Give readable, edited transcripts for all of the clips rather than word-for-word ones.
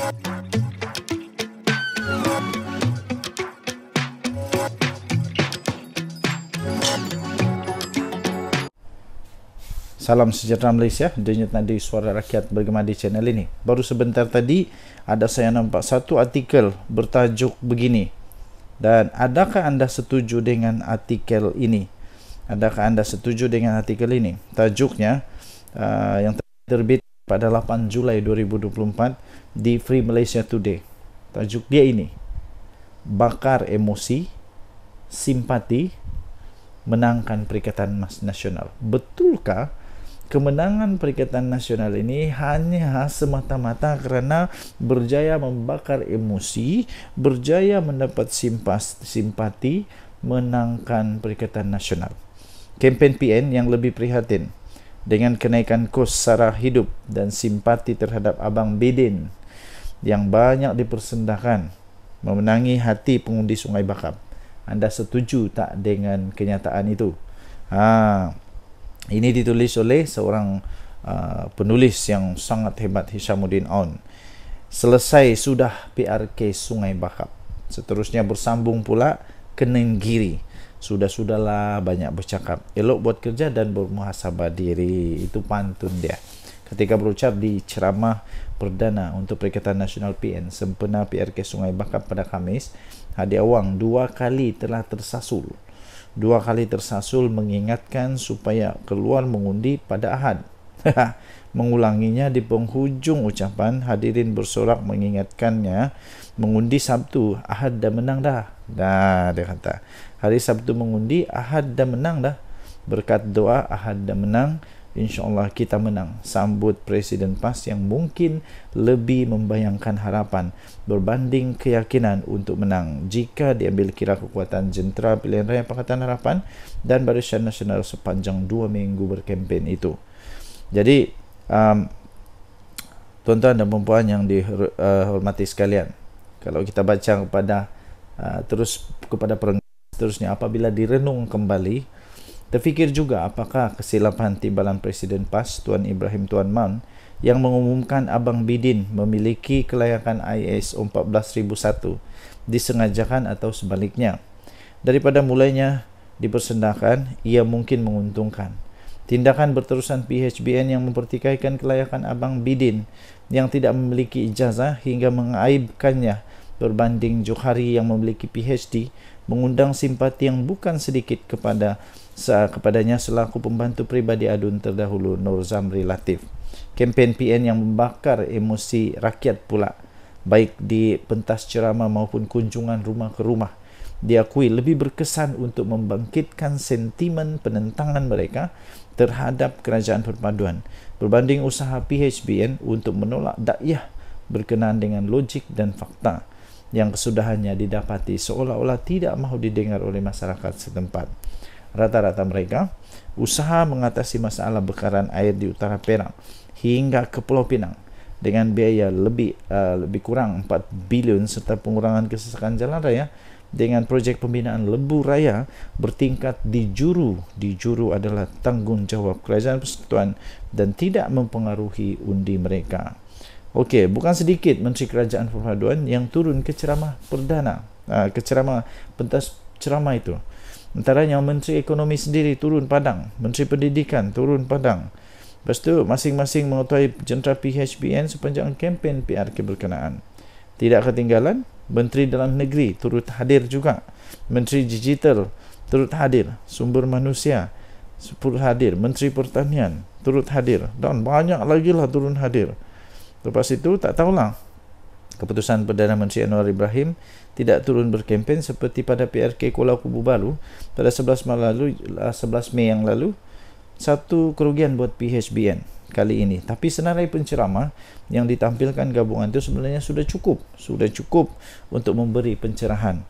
Salam sejahtera Malaysia, denyut nadi suara rakyat bergema di channel ini. Baru sebentar tadi ada saya nampak satu artikel bertajuk begini. Dan adakah anda setuju dengan artikel ini? Adakah anda setuju dengan artikel ini? Tajuknya yang terbit pada 8 Julai 2024 di Free Malaysia Today. Tajuk dia ini: bakar emosi, simpati, menangkan Perikatan Nasional. Betulkah kemenangan Perikatan Nasional ini hanya semata-mata kerana berjaya membakar emosi, berjaya mendapat simpati, menangkan Perikatan Nasional? Kempen PN yang lebih prihatin dengan kenaikan kos sara hidup dan simpati terhadap Abang Bidin yang banyak dipersendahkan memenangi hati pengundi Sungai Bakap. Anda setuju tak dengan kenyataan itu? Ini ditulis oleh seorang penulis yang sangat hebat, Hishamuddin Aun. Selesai sudah PRK Sungai Bakap. Seterusnya bersambung pula ke Nenggiri. Sudahlah banyak bercakap. Elok buat kerja dan bermuhasabah diri. Itu pantun dia. Ketika berucap di ceramah perdana untuk Perikatan Nasional PN sempena PRK Sungai Bakap pada Khamis, Hadi Awang 2 kali telah tersasul. 2 kali tersasul mengingatkan supaya keluar mengundi pada Ahad. Mengulanginya di penghujung ucapan, hadirin bersorak mengingatkannya mengundi Sabtu, Ahad dah menang dah. Dia kata, hari Sabtu mengundi, Ahad dah menang dah. Berkat doa, Ahad dah menang. InsyaAllah kita menang. Sambut Presiden PAS yang mungkin lebih membayangkan harapan berbanding keyakinan untuk menang jika diambil kira kekuatan jentera pilihan raya Pakatan Harapan dan Barisan Nasional sepanjang 2 minggu berkempen itu. Jadi tuan-tuan dan puan yang dihormati sekalian, kalau kita baca kepada perenggan seterusnya, apabila direnung kembali, terfikir juga apakah kesilapan timbalan Presiden PAS Tuan Ibrahim Tuan Man yang mengumumkan Abang Bidin memiliki kelayakan ISO 14001 disengajakan atau sebaliknya. Daripada mulainya dipersendahkan, ia mungkin menguntungkan. Tindakan berterusan PHBN yang mempertikaikan kelayakan Abang Bidin yang tidak memiliki ijazah hingga mengaibkannya berbanding Johari yang memiliki PhD mengundang simpati yang bukan sedikit kepadanya selaku pembantu pribadi adun terdahulu Nur Zamri Latif. Kempen PN yang membakar emosi rakyat pula, baik di pentas ceramah maupun kunjungan rumah ke rumah, diakui lebih berkesan untuk membangkitkan sentimen penentangan mereka terhadap kerajaan perpaduan berbanding usaha PHBN untuk menolak dakwah berkenaan dengan logik dan fakta yang kesudahannya didapati seolah-olah tidak mahu didengar oleh masyarakat setempat. Rata-rata mereka usaha mengatasi masalah bekaran air di utara Perak hingga ke Pulau Pinang dengan biaya lebih kurang 4 bilion serta pengurangan kesesakan jalan raya dengan projek pembinaan lebuh raya bertingkat di juru adalah tanggungjawab kerajaan persekutuan dan tidak mempengaruhi undi mereka. Okey, bukan sedikit Menteri Kerajaan Perpaduan yang turun ke ceramah perdana, ke ceramah pentas ceramah itu. Antaranya Menteri Ekonomi sendiri turun padang, Menteri Pendidikan turun padang. Lepas tu masing-masing mengetuai jentera PHBN sepanjang kempen PRK berkenaan. Tidak ketinggalan, Menteri Dalam Negeri turut hadir juga. Menteri Digital turut hadir, Sumber Manusia turut hadir, Menteri Pertanian turut hadir dan banyak lagi lah turun hadir. Lepas itu tak tahulah keputusan Perdana Menteri Anwar Ibrahim tidak turun berkempen seperti pada PRK Kuala Kubu Baru pada 11 Mei yang lalu. Satu kerugian buat PHBN kali ini. Tapi senarai penceramah yang ditampilkan gabungan itu sebenarnya sudah cukup untuk memberi pencerahan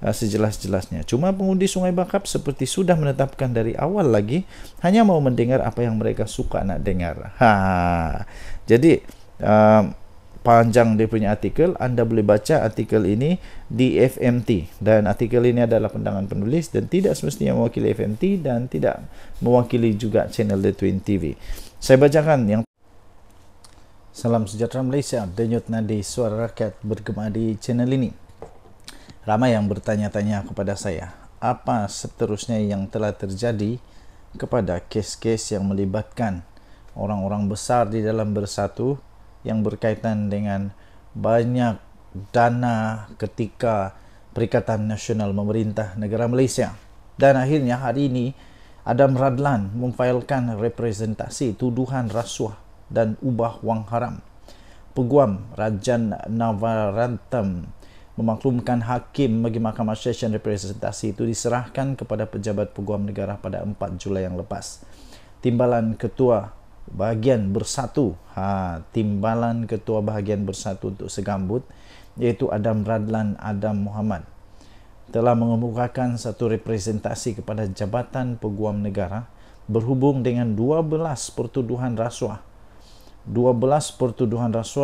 sejelas-jelasnya. Cuma pengundi Sungai Bakap seperti sudah menetapkan dari awal lagi hanya mau mendengar apa yang mereka suka nak dengar. Jadi panjang dia punya artikel. Anda boleh baca artikel ini di FMT, dan artikel ini adalah pandangan penulis dan tidak semestinya mewakili FMT dan tidak mewakili juga channel The Twin TV. Saya bacakan yang Salam sejahtera Malaysia, denyut nadi suara rakyat bergema di channel ini. Ramai yang bertanya-tanya kepada saya, apa seterusnya yang telah terjadi kepada kes-kes yang melibatkan orang-orang besar di dalam Bersatu yang berkaitan dengan banyak dana ketika Perikatan Nasional Memerintah Negara Malaysia. Dan akhirnya hari ini Adam Radlan memfailkan representasi tuduhan rasuah dan ubah wang haram. Peguam Rajan Navaratnam memaklumkan hakim bagi Mahkamah Session representasi itu diserahkan kepada pejabat peguam negara pada 4 Julai yang lepas. Timbalan Ketua Bahagian Bersatu, Timbalan Ketua Bahagian Bersatu untuk Segambut, iaitu Adam Radlan Adam Muhammad, telah mengemukakan satu representasi kepada Jabatan Peguam Negara berhubung dengan 12 pertuduhan rasuah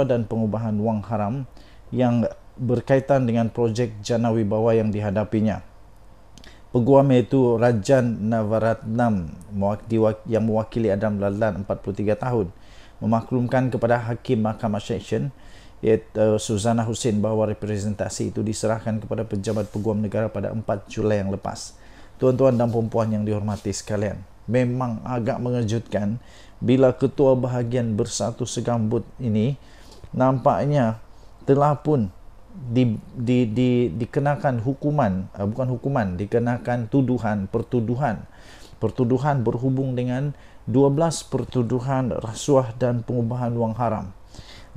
dan pengubahan wang haram yang berkaitan dengan projek Jana Wibawa yang dihadapinya. Peguam iaitu Rajan Navaratnam yang mewakili Adam Radlan 43 tahun memaklumkan kepada Hakim Mahkamah Session iaitu Suzana Hussein bahawa representasi itu diserahkan kepada pejabat peguam negara pada 4 Julai yang lepas. Tuan-tuan dan puan-puan yang dihormati sekalian, memang agak mengejutkan bila Ketua Bahagian Bersatu Segambut ini nampaknya telah pun dikenakan hukuman, dikenakan pertuduhan berhubung dengan 12 pertuduhan rasuah dan pengubahan wang haram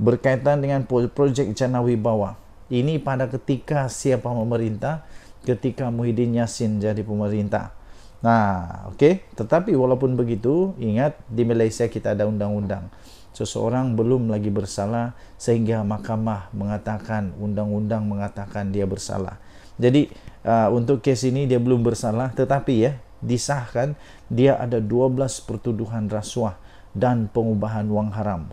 berkaitan dengan projek Jana Wibawa. Ini pada ketika siapa memerintah, ketika Muhyiddin Yassin jadi pemerintah. Tetapi walaupun begitu, ingat di Malaysia kita ada undang-undang. Seseorang belum lagi bersalah sehingga mahkamah mengatakan, undang-undang mengatakan dia bersalah. Jadi untuk kes ini dia belum bersalah, tetapi disahkan dia ada 12 pertuduhan rasuah dan pengubahan wang haram.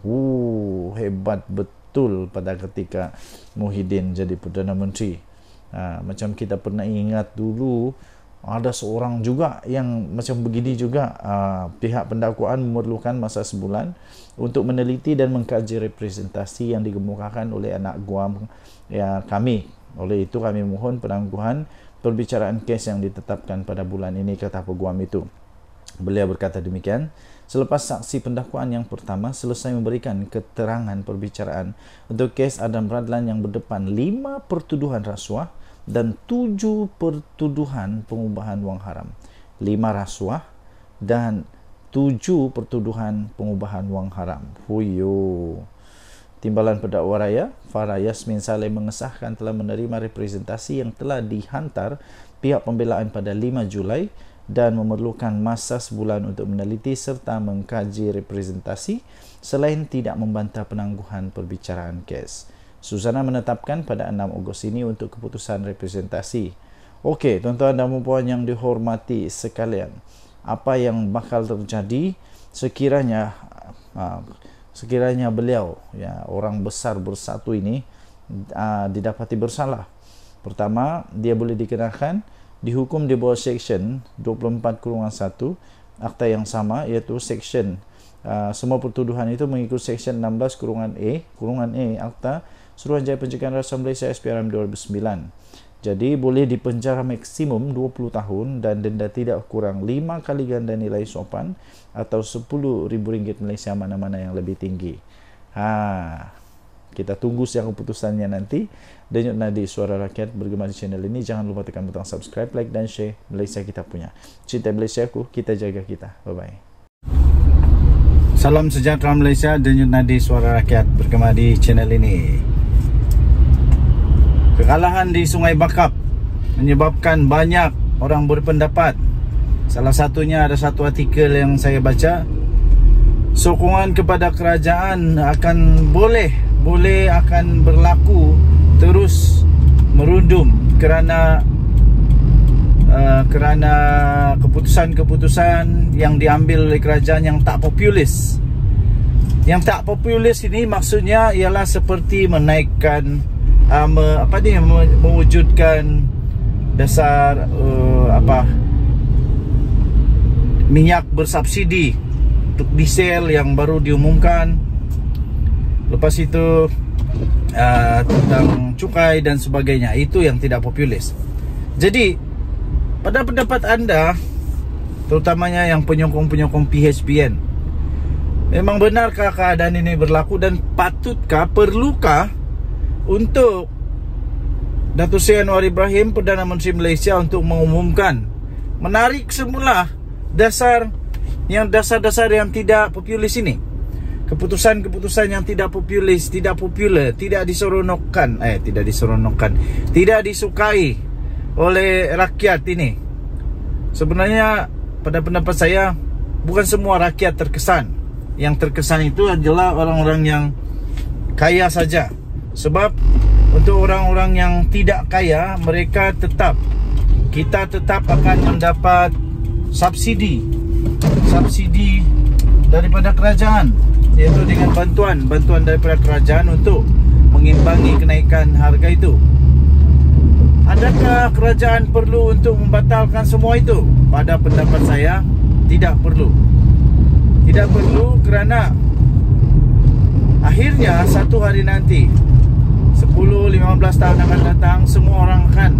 Hebat betul pada ketika Muhyiddin jadi Perdana Menteri. Macam kita pernah ingat dulu, ada seorang juga yang macam begini juga. Pihak pendakwaan memerlukan masa sebulan untuk meneliti dan mengkaji representasi yang dikemukakan oleh anak guam kami. Oleh itu kami mohon penangguhan perbicaraan kes yang ditetapkan pada bulan ini, kata peguam itu. Beliau berkata demikian selepas saksi pendakwaan yang pertama selesai memberikan keterangan perbicaraan untuk kes Adam Radlan yang berdepan 5 pertuduhan rasuah dan 7 pertuduhan pengubahan wang haram. 5 rasuah dan 7 pertuduhan pengubahan wang haram. Timbalan Pendakwa Raya Farah Yasmin Saleh mengesahkan telah menerima representasi yang telah dihantar pihak pembelaan pada 5 Julai dan memerlukan masa sebulan untuk meneliti serta mengkaji representasi selain tidak membantah penangguhan perbicaraan kes. Suzana menetapkan pada 6 Ogos ini untuk keputusan representasi. Okey, tuan-tuan dan puan yang dihormati sekalian, apa yang bakal terjadi sekiranya beliau, orang besar Bersatu ini didapati bersalah? Pertama, dia boleh dikenakan dihukum di bawah Seksyen 24/1 Akta yang sama, iaitu Seksyen semua pertuduhan itu mengikut Seksyen 16/A Akta Suruhanjaya Pencegahan Rasuah Malaysia SPRM 2009. Jadi boleh dipenjara maksimum 20 tahun dan denda tidak kurang 5 kali ganda nilai sopan atau RM10,000 Malaysia, mana-mana yang lebih tinggi. Kita tunggu siang keputusannya nanti. Denyut nadi suara rakyat bergema di channel ini. Jangan lupa tekan butang subscribe, like dan share. Malaysia kita punya. Cinta Malaysia ku, kita jaga kita. Bye-bye. Salam sejahtera Malaysia, denyut nadi suara rakyat bergema di channel ini. Kekalahan di Sungai Bakap menyebabkan banyak orang berpendapat. Salah satunya ada satu artikel yang saya baca, sokongan kepada kerajaan akan boleh akan berlaku terus merundum kerana keputusan-keputusan yang diambil oleh kerajaan yang tak populis. Yang tak populis ini maksudnya ialah seperti menaikkan mewujudkan dasar minyak bersubsidi untuk diesel yang baru diumumkan, Lepas itu tentang cukai dan sebagainya. Itu yang tidak populis. Jadi pada pendapat anda, terutamanya yang penyokong-penyokong PHBN, memang benarkah keadaan ini berlaku dan patutkah, perlukah untuk Datuk Seri Anwar Ibrahim, Perdana Menteri Malaysia, untuk mengumumkan, menarik semula dasar-dasar yang tidak populis ini, keputusan-keputusan yang tidak populis, tidak popular, tidak disukai oleh rakyat ini. Sebenarnya pada pendapat saya, bukan semua rakyat terkesan. Yang terkesan itu adalah orang-orang yang kaya saja. Sebab untuk orang-orang yang tidak kaya, kita tetap akan mendapat subsidi daripada kerajaan, iaitu dengan bantuan daripada kerajaan untuk mengimbangi kenaikan harga itu. Adakah kerajaan perlu untuk membatalkan semua itu? Pada pendapat saya, tidak perlu. Tidak perlu, kerana akhirnya satu hari nanti, 10-15 tahun akan datang, semua orang akan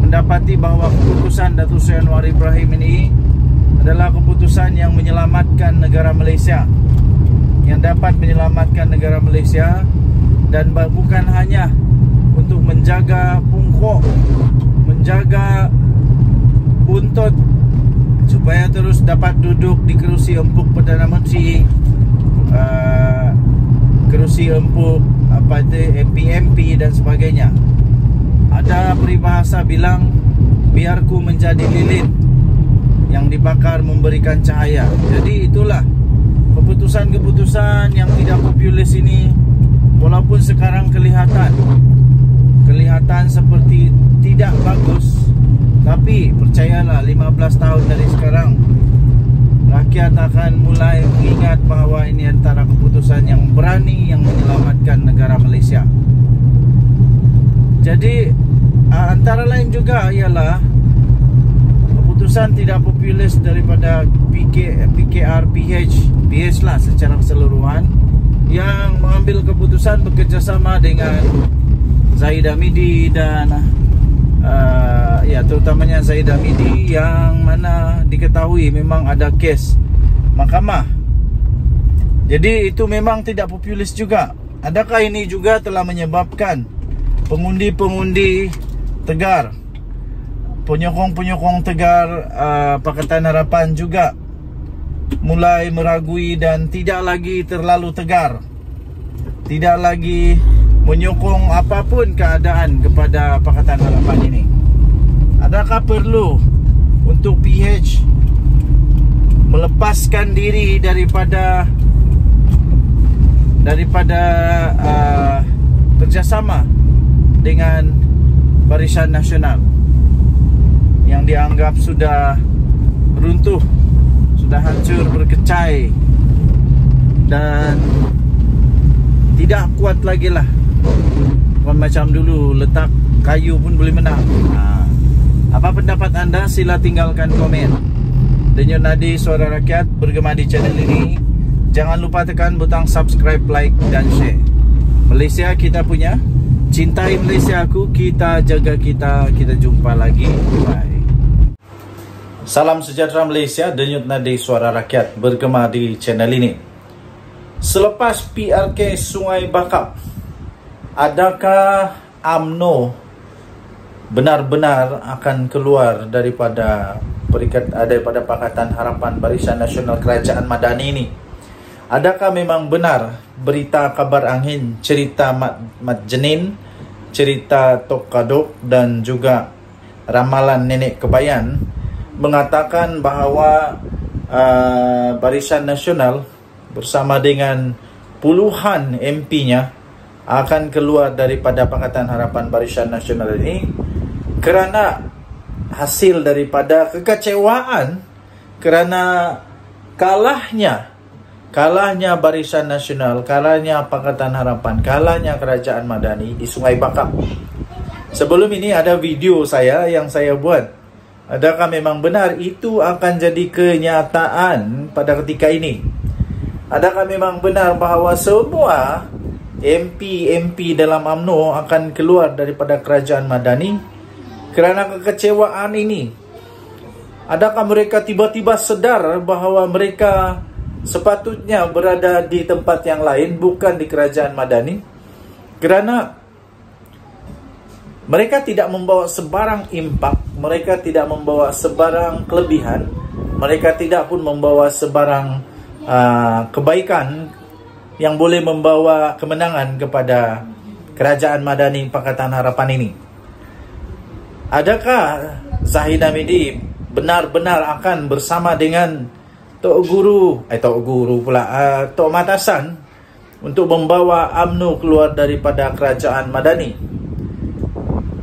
mendapati bahawa keputusan Datuk Seri Anwar Ibrahim ini adalah keputusan yang menyelamatkan negara Malaysia, yang dapat menyelamatkan negara Malaysia, dan bukan hanya untuk menjaga pungkok, menjaga buntut supaya terus dapat duduk di kerusi empuk Perdana Menteri, kerusi empuk MP dan sebagainya. Ada peribahasa bilang, biarku menjadi lilin yang dibakar memberikan cahaya. Jadi itulah keputusan-keputusan yang tidak populis ini, walaupun sekarang kelihatan seperti tidak bagus, tapi percayalah, 15 tahun dari sekarang rakyat akan mulai mengingat bahawa ini antara keputusan yang berani, yang menyelamatkan negara Malaysia. Jadi antara lain juga ialah keputusan tidak populis daripada PKR, PH lah secara keseluruhan, yang mengambil keputusan bekerjasama dengan Zahid Hamidi dan terutamanya Zahid Hamidi, yang mana diketahui memang ada kes mahkamah. Jadi itu memang tidak populis juga. Adakah ini juga telah menyebabkan pengundi-pengundi Tegar, penyokong-penyokong Tegar Pakatan Harapan juga mulai meragui dan tidak lagi terlalu tegar, tidak lagi menyokong apapun keadaan kepada Pakatan Harapan ini? Adakah perlu untuk PH melepaskan diri daripada kerjasama dengan Barisan Nasional yang dianggap sudah runtuh, sudah hancur berkecai dan tidak kuat lagi lah? Bukan macam dulu, letak kayu pun boleh menang. Apa pendapat anda? Sila tinggalkan komen. Denyut Nadi Suara Rakyat bergema di channel ini. Jangan lupa tekan butang subscribe, like dan share. Malaysia kita punya, cintai Malaysia aku, kita jaga kita. Kita jumpa lagi. Bye. Salam sejahtera Malaysia. Denyut Nadi Suara Rakyat bergema di channel ini. Selepas PRK Sungai Bakap, adakah UMNO benar-benar akan keluar daripada Pakatan Harapan Barisan Nasional Kerajaan Madani ini? Adakah memang benar berita kabar angin, cerita Mat Jenin, cerita Tok Kadok dan juga ramalan Nenek Kebayan mengatakan bahawa Barisan Nasional bersama dengan puluhan MP-nya akan keluar daripada Pakatan Harapan Barisan Nasional ini kerana hasil daripada kekecewaan, kerana kalahnya Barisan Nasional, kalahnya Pakatan Harapan, kalahnya Kerajaan Madani di Sungai Bakap. Sebelum ini ada video yang saya buat. Adakah memang benar itu akan jadi kenyataan pada ketika ini? Adakah memang benar bahawa semua MP dalam UMNO akan keluar daripada kerajaan Madani kerana kekecewaan ini. Adakah mereka tiba-tiba sedar bahawa mereka sepatutnya berada di tempat yang lain, bukan di kerajaan Madani? Kerana mereka tidak membawa sebarang impak, mereka tidak membawa sebarang kelebihan, mereka tidak pun membawa sebarang kebaikan yang boleh membawa kemenangan kepada kerajaan Madani Pakatan Harapan ini. Adakah Zahid Hamidi benar-benar akan bersama dengan Tok Matasan untuk membawa UMNO keluar daripada kerajaan Madani?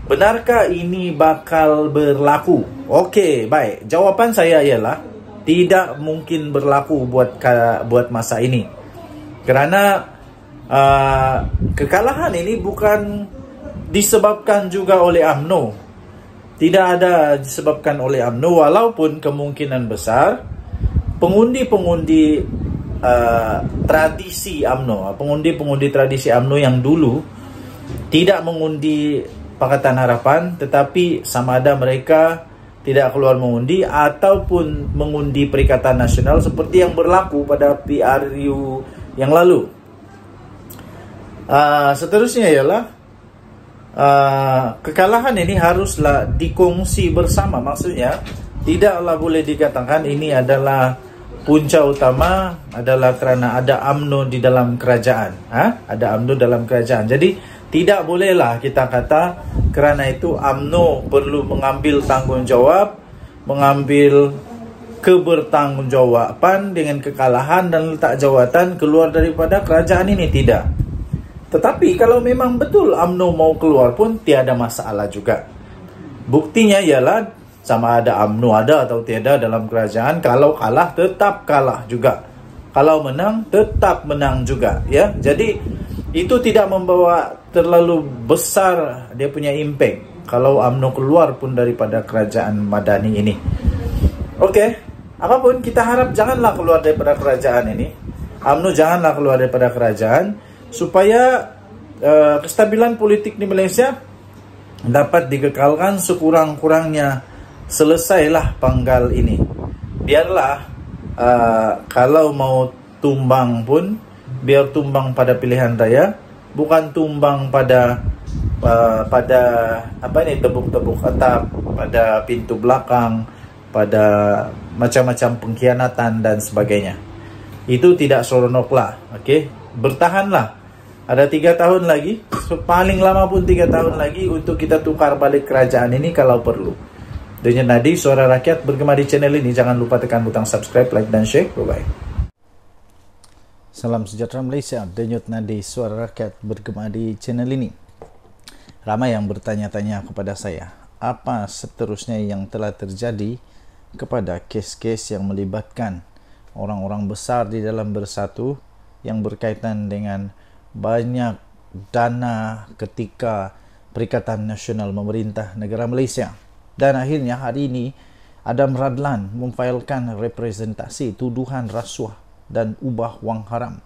Benarkah ini bakal berlaku? Okey, baik. Jawapan saya ialah tidak mungkin berlaku buat masa ini. Kerana kekalahan ini bukan disebabkan juga oleh UMNO. Tidak ada disebabkan oleh UMNO, walaupun kemungkinan besar pengundi-pengundi tradisi UMNO, pengundi-pengundi tradisi UMNO yang dulu tidak mengundi Pakatan Harapan, tetapi sama ada mereka tidak keluar mengundi ataupun mengundi Perikatan Nasional seperti yang berlaku pada PRU yang lalu. Seterusnya ialah kekalahan ini haruslah dikongsi bersama. Maksudnya tidaklah boleh dikatakan ini adalah punca utama adalah kerana ada UMNO di dalam kerajaan. Ada UMNO dalam kerajaan. Jadi tidak bolehlah kita kata kerana itu UMNO perlu mengambil tanggungjawab, mengambil kebertanggungjawaban dengan kekalahan dan letak jawatan keluar daripada kerajaan ini. Tidak. Tetapi kalau memang betul UMNO mau keluar pun tiada masalah juga. Buktinya ialah sama ada UMNO ada atau tiada dalam kerajaan, kalau kalah tetap kalah juga, kalau menang tetap menang juga, ya. Jadi itu tidak membawa terlalu besar dia punya impact kalau UMNO keluar pun daripada kerajaan Madani ini. Okey, apapun kita harap janganlah keluar daripada kerajaan ini. UMNO janganlah keluar daripada kerajaan supaya kestabilan politik di Malaysia dapat dikekalkan sekurang-kurangnya. Selesailah panggal ini. Biarlah kalau mau tumbang pun biar tumbang pada pilihan raya, bukan tumbang pada tebuk-tebuk atap, pada pintu belakang, pada macam-macam pengkhianatan dan sebagainya. Itu tidak seronoklah. Okey, bertahanlah. Ada 3 tahun lagi, paling lama pun 3 tahun lagi untuk kita tukar balik kerajaan ini kalau perlu. Denyut Nadi, Suara Rakyat, bergema di channel ini. Jangan lupa tekan butang subscribe, like dan share. Bye-bye. Salam sejahtera Malaysia. Denyut Nadi, Suara Rakyat, bergema di channel ini. Ramai yang bertanya-tanya kepada saya, apa seterusnya yang telah terjadi kepada kes-kes yang melibatkan orang-orang besar di dalam Bersatu yang berkaitan dengan banyak dana ketika Perikatan Nasional memerintah negara Malaysia. Dan akhirnya hari ini Adam Radlan memfailkan representasi tuduhan rasuah dan ubah wang haram.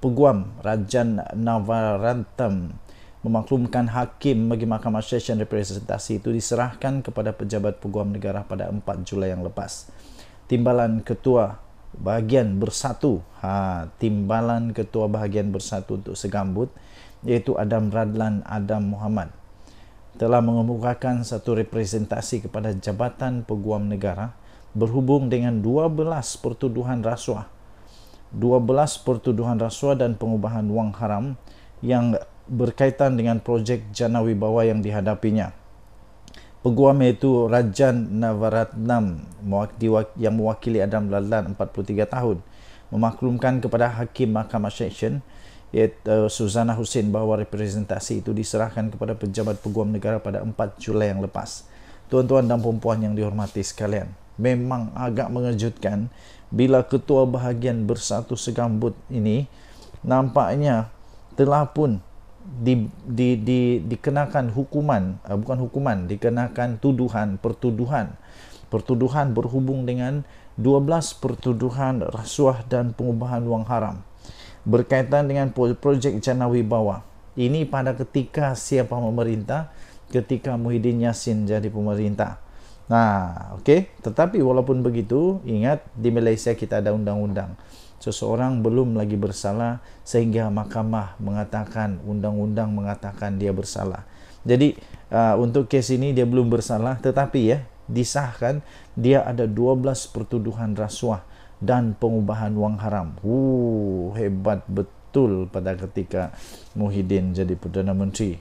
Peguam Rajan Navaratnam memaklumkan hakim bagi Mahkamah Session representasi itu diserahkan kepada pejabat peguam negara pada 4 Julai yang lepas. Timbalan Ketua Bahagian Bersatu, Timbalan Ketua Bahagian Bersatu untuk Segambut, iaitu Adam Radlan Adam Muhammad, telah mengemukakan satu representasi kepada Jabatan Peguam Negara berhubung dengan 12 pertuduhan rasuah. 12 pertuduhan rasuah dan pengubahan wang haram yang berkaitan dengan projek Jana Wibawa yang dihadapinya. Peguam iaitu Rajan Navaratnam yang mewakili Adam Radlan 43 tahun memaklumkan kepada Hakim Mahkamah Session iaitu Suzana Hussein bahawa representasi itu diserahkan kepada pejabat peguam negara pada 4 Julai yang lepas. Tuan-tuan dan puan-puan yang dihormati sekalian, memang agak mengejutkan bila Ketua Bahagian Bersatu Segambut ini nampaknya telah pun dikenakan hukuman, dikenakan pertuduhan berhubung dengan 12 pertuduhan rasuah dan pengubahan wang haram. berkaitan dengan projek Jana Wibawa. Ini pada ketika siapa memerintah, ketika Muhyiddin Yassin jadi pemerintah. Nah, okey. Tetapi walaupun begitu, ingat di Malaysia kita ada undang-undang. Seseorang belum lagi bersalah sehingga mahkamah mengatakan, undang-undang mengatakan dia bersalah. Jadi untuk kes ini dia belum bersalah, tetapi ya disahkan dia ada 12 pertuduhan rasuah dan pengubahan wang haram. Hebat betul pada ketika Muhyiddin jadi Perdana Menteri.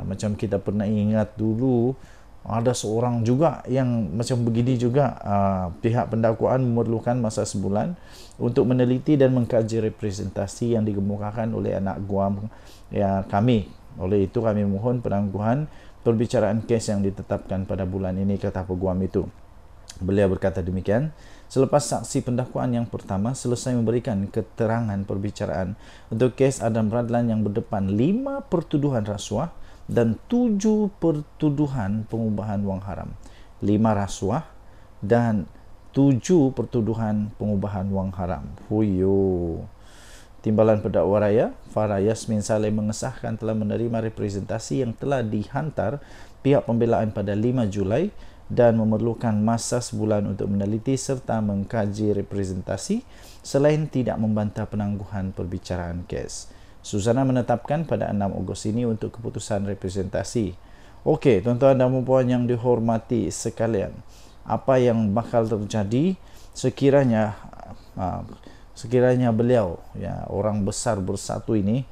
Macam kita pernah ingat dulu, ada seorang juga yang macam begini juga, pihak pendakwaan memerlukan masa sebulan untuk meneliti dan mengkaji representasi yang dikemukakan oleh anak guam ya kami. Oleh itu kami mohon penangguhan perbicaraan kes yang ditetapkan pada bulan ini, kata peguam itu. Beliau berkata demikian, selepas saksi pendakwaan yang pertama selesai memberikan keterangan perbicaraan untuk kes Adam Radlan yang berdepan 5 pertuduhan rasuah dan 7 pertuduhan pengubahan wang haram. 5 rasuah dan 7 pertuduhan pengubahan wang haram. Huyo. Timbalan Pendakwa Raya Farah Yasmin Saleh mengesahkan telah menerima representasi yang telah dihantar pihak pembelaan pada 5 Julai dan memerlukan masa sebulan untuk meneliti serta mengkaji representasi selain tidak membantah penangguhan perbicaraan kes. Susana menetapkan pada 6 Ogos ini untuk keputusan representasi. Okey, tuan-tuan dan puan yang dihormati sekalian, apa yang bakal terjadi sekiranya beliau, ya, orang besar bersatu ini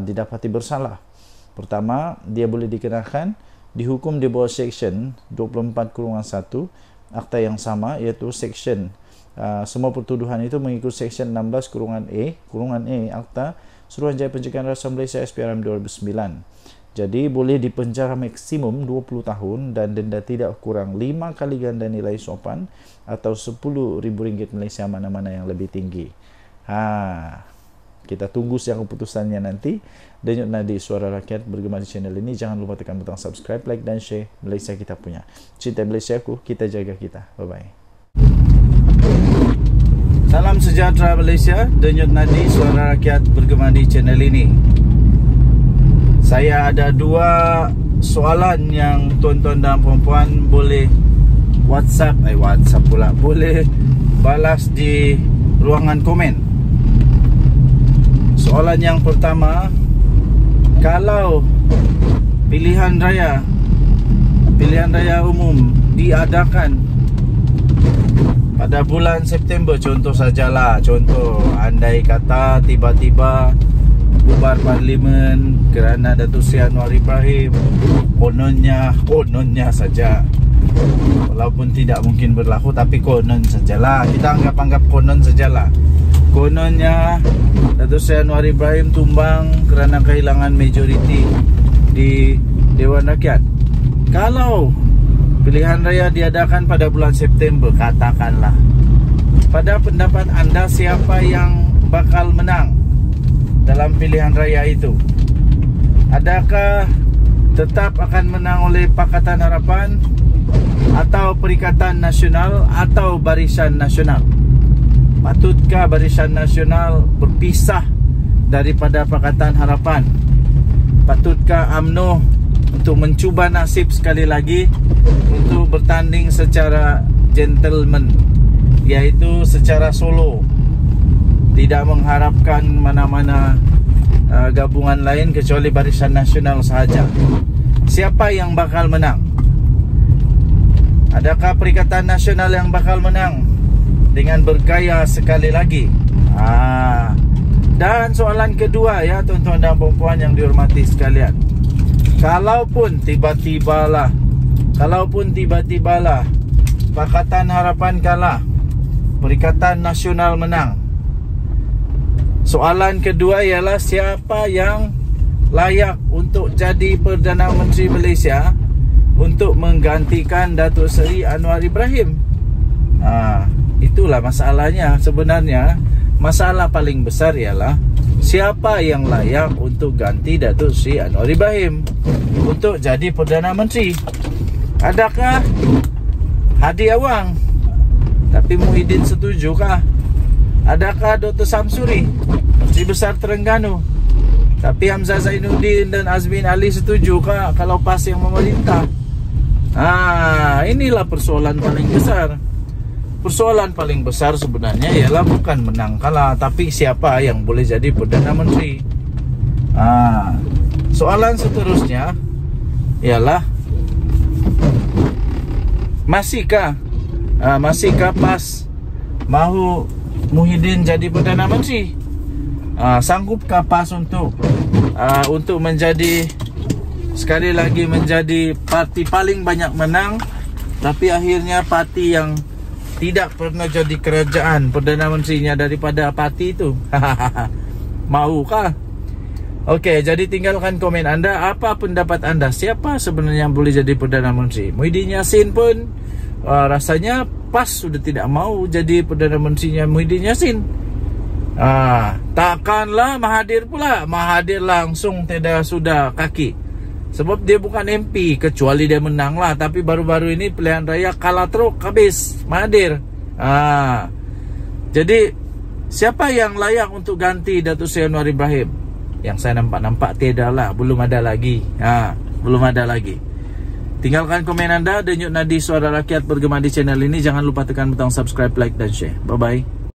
didapati bersalah? Pertama, dia boleh dikenakan dihukum di bawah Seksyen 24/1 akta yang sama, iaitu Seksyen semua pertuduhan itu mengikut Seksyen 16/A Akta Suruhanjaya Pencegahan Rasuah Malaysia SPRM 2009. Jadi boleh dipenjara maksimum 20 tahun dan denda tidak kurang 5 kali ganda nilai sopan atau RM10,000 Malaysia, mana-mana yang lebih tinggi. Kita tunggu siang keputusannya nanti. Denyut nadi Suara Rakyat bergema di channel ini. Jangan lupa tekan butang subscribe, like dan share. Malaysia kita punya. Cinta Malaysia ku, kita jaga kita. Bye-bye. Salam sejahtera Malaysia. Denyut nadi Suara Rakyat bergema di channel ini. Saya ada 2 soalan yang tuan-tuan dan puan-puan boleh WhatsApp pula, boleh balas di ruangan komen. Soalan yang pertama, kalau pilihan raya umum diadakan pada bulan September, contoh sajalah, andai kata tiba-tiba bubar parlimen kerana Datuk Seri Anwar Ibrahim, kononnya saja, walaupun tidak mungkin berlaku, tapi konon sajalah, kita anggap konon sajalah, kononnya Datuk Seri Anwar Ibrahim tumbang kerana kehilangan majoriti di Dewan Rakyat. Kalau pilihan raya diadakan pada bulan September, katakanlah, pada pendapat anda siapa yang bakal menang dalam pilihan raya itu? Adakah tetap akan menang oleh Pakatan Harapan atau Perikatan Nasional atau Barisan Nasional? Patutkah Barisan Nasional berpisah daripada Pakatan Harapan? Patutkah UMNO untuk mencuba nasib sekali lagi untuk bertanding secara gentleman, iaitu secara solo, tidak mengharapkan mana-mana gabungan lain kecuali Barisan Nasional sahaja? Siapa yang bakal menang? Adakah Perikatan Nasional yang bakal menang dengan bergaya sekali lagi? Dan soalan kedua, ya tuan-tuan dan puan-puan yang dihormati sekalian, kalaupun tiba-tibalah Pakatan Harapan kalah, Perikatan Nasional menang, soalan kedua ialah siapa yang layak untuk jadi Perdana Menteri Malaysia untuk menggantikan Datuk Seri Anwar Ibrahim? Itulah masalahnya. Sebenarnya masalah paling besar ialah siapa yang layak untuk ganti Datuk Seri Anwar Ibrahim untuk jadi Perdana Menteri. Adakah Hadi Awang? Tapi Muhyiddin setujukah? Adakah Dr. Samsuri, Menteri Besar Terengganu? Tapi Hamzah Zainuddin dan Azmin Ali setuju kah kalau PAS yang memerintah? Inilah persoalan paling besar. Persoalan paling besar sebenarnya ialah bukan menang kalah, tapi siapa yang boleh jadi Perdana Menteri. Soalan seterusnya ialah masihkah PAS mahu Muhyiddin jadi Perdana Menteri? Sanggupkah PAS untuk menjadi, sekali lagi, menjadi parti paling banyak menang, tapi akhirnya parti yang tidak pernah jadi kerajaan Perdana Menterinya daripada parti itu? Maukah? Okey, jadi tinggalkan komen anda. Apa pendapat anda? Siapa sebenarnya yang boleh jadi Perdana Menteri? Muhyiddin Yassin pun rasanya PAS sudah tidak mau jadi Perdana Menterinya Muhyiddin Yassin. Takkanlah Mahathir pula. Mahathir langsung sudah kaki. Sebab dia bukan MP, kecuali dia menang lah. Tapi baru-baru ini pilihan raya kalah teruk, habis Mahathir. Jadi siapa yang layak untuk ganti Datuk Seri Anwar Ibrahim? Yang saya nampak tiada lah. Belum ada lagi. Belum ada lagi. Tinggalkan komen anda. Denyut Nadi Suara Rakyat bergema di channel ini. Jangan lupa tekan butang subscribe, like dan share. Bye-bye.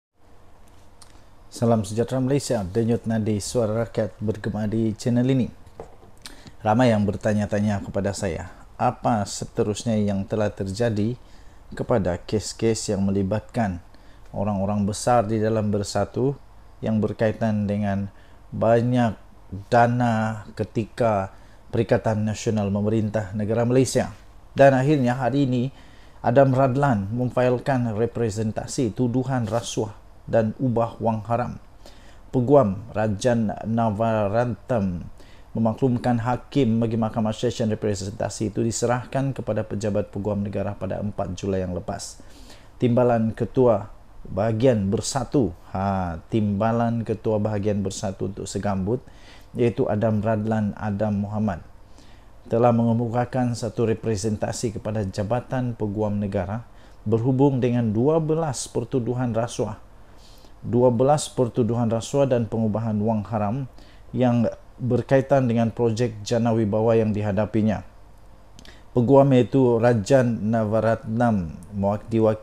Salam sejahtera Malaysia. Denyut Nadi Suara Rakyat bergema di channel ini. Ramai yang bertanya-tanya kepada saya, apa seterusnya yang telah terjadi kepada kes-kes yang melibatkan orang-orang besar di dalam Bersatu yang berkaitan dengan banyak dana ketika Perikatan Nasional memerintah negara Malaysia. Dan akhirnya hari ini Adam Radlan memfailkan representasi tuduhan rasuah dan ubah wang haram. Peguam Rajan Navaratnam memaklumkan hakim bagi Mahkamah Session representasi itu diserahkan kepada pejabat peguam negara pada 4 Julai yang lepas. Timbalan Ketua Bahagian Bersatu, Timbalan Ketua Bahagian Bersatu untuk Segambut, iaitu Adam Radlan Adam Muhammad, telah mengemukakan satu representasi kepada Jabatan Peguam Negara berhubung dengan 12 pertuduhan rasuah dan pengubahan wang haram yang berkaitan dengan projek Jana Wibawa yang dihadapinya. Peguam iaitu Rajan Navaratnam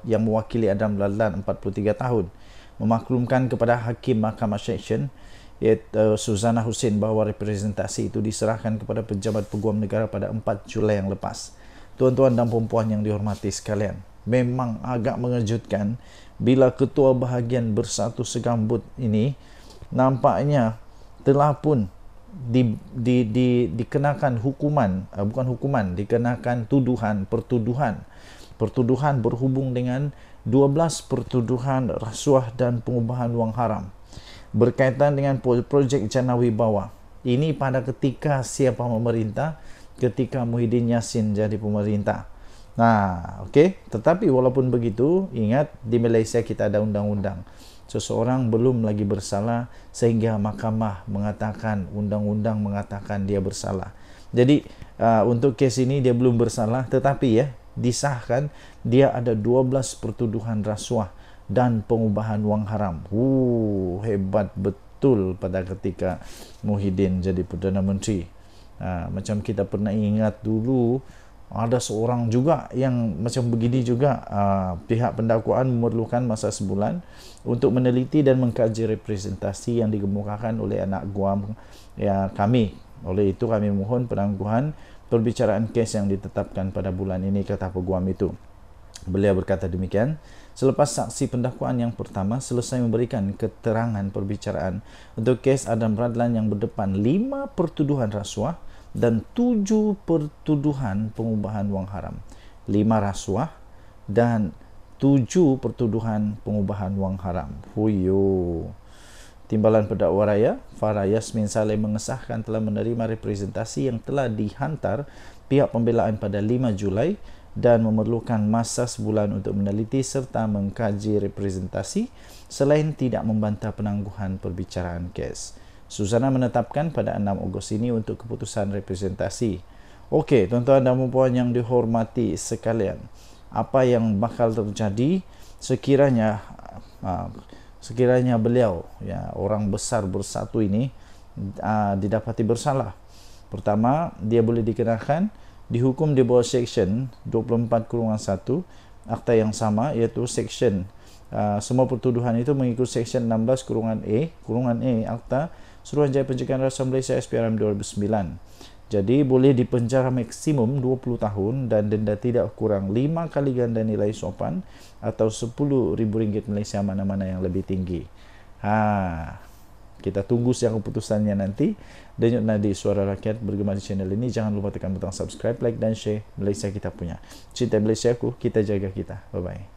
yang mewakili Adam Radlan 43 tahun memaklumkan kepada Hakim Mahkamah Session iaitu Suzana Hussein bahawa representasi itu diserahkan kepada pejabat peguam negara pada 4 Julai yang lepas. Tuan-tuan dan puan-puan yang dihormati sekalian, memang agak mengejutkan bila Ketua Bahagian Bersatu Segambut ini nampaknya telah pun dikenakan hukuman, dikenakan pertuduhan berhubung dengan 12 pertuduhan rasuah dan pengubahan wang haram berkaitan dengan projek Jana Wibawa. Ini pada ketika siapa memerintah? Ketika Muhyiddin Yassin jadi pemerintah. Okey. Tetapi walaupun begitu, ingat di Malaysia kita ada undang-undang. Seseorang belum lagi bersalah sehingga mahkamah mengatakan, undang-undang mengatakan dia bersalah. Jadi untuk kes ini dia belum bersalah, tetapi disahkan dia ada 12 pertuduhan rasuah dan pengubahan wang haram. Hebat betul pada ketika Muhyiddin jadi Perdana Menteri. Macam kita pernah ingat dulu, ada seorang juga yang macam begini juga. Pihak pendakwaan memerlukan masa sebulan untuk meneliti dan mengkaji representasi yang dikemukakan oleh anak guam kami. Oleh itu kami mohon penangguhan perbicaraan kes yang ditetapkan pada bulan ini, kata peguam itu. Beliau berkata demikian selepas saksi pendakwaan yang pertama selesai memberikan keterangan perbicaraan untuk kes Adam Radlan yang berdepan 5 pertuduhan rasuah dan 7 pertuduhan pengubahan wang haram. 5 rasuah dan 7 pertuduhan pengubahan wang haram. Timbalan Pendakwa Raya Farah Yasmin Saleh mengesahkan telah menerima representasi yang telah dihantar pihak pembelaan pada 5 Julai dan memerlukan masa sebulan untuk meneliti serta mengkaji representasi selain tidak membantah penangguhan perbicaraan kes. Suzana menetapkan pada 6 Ogos ini untuk keputusan representasi. Okey, tuan-tuan dan puan yang dihormati sekalian, apa yang bakal terjadi sekiranya sekiranya beliau, ya, orang besar bersatu ini didapati bersalah. Pertama, dia boleh dikenakan dihukum di bawah Seksyen 24/1 Akta yang sama, iaitu Seksyen semua pertuduhan itu mengikut Seksyen 16/E Akta Suruhanjaya Pencegahan Rasuah Malaysia SPRM 2009. Jadi boleh dipenjara maksimum 20 tahun dan denda tidak kurang 5 kali ganda nilai sopan atau RM10,000 Malaysia, mana-mana yang lebih tinggi. Kita tunggu siang keputusannya nanti. Denyut nadi Suara Rakyat bergema di channel ini. Jangan lupa tekan butang subscribe, like dan share. Malaysia kita punya. Cinta Malaysia aku, kita jaga kita. Bye-bye.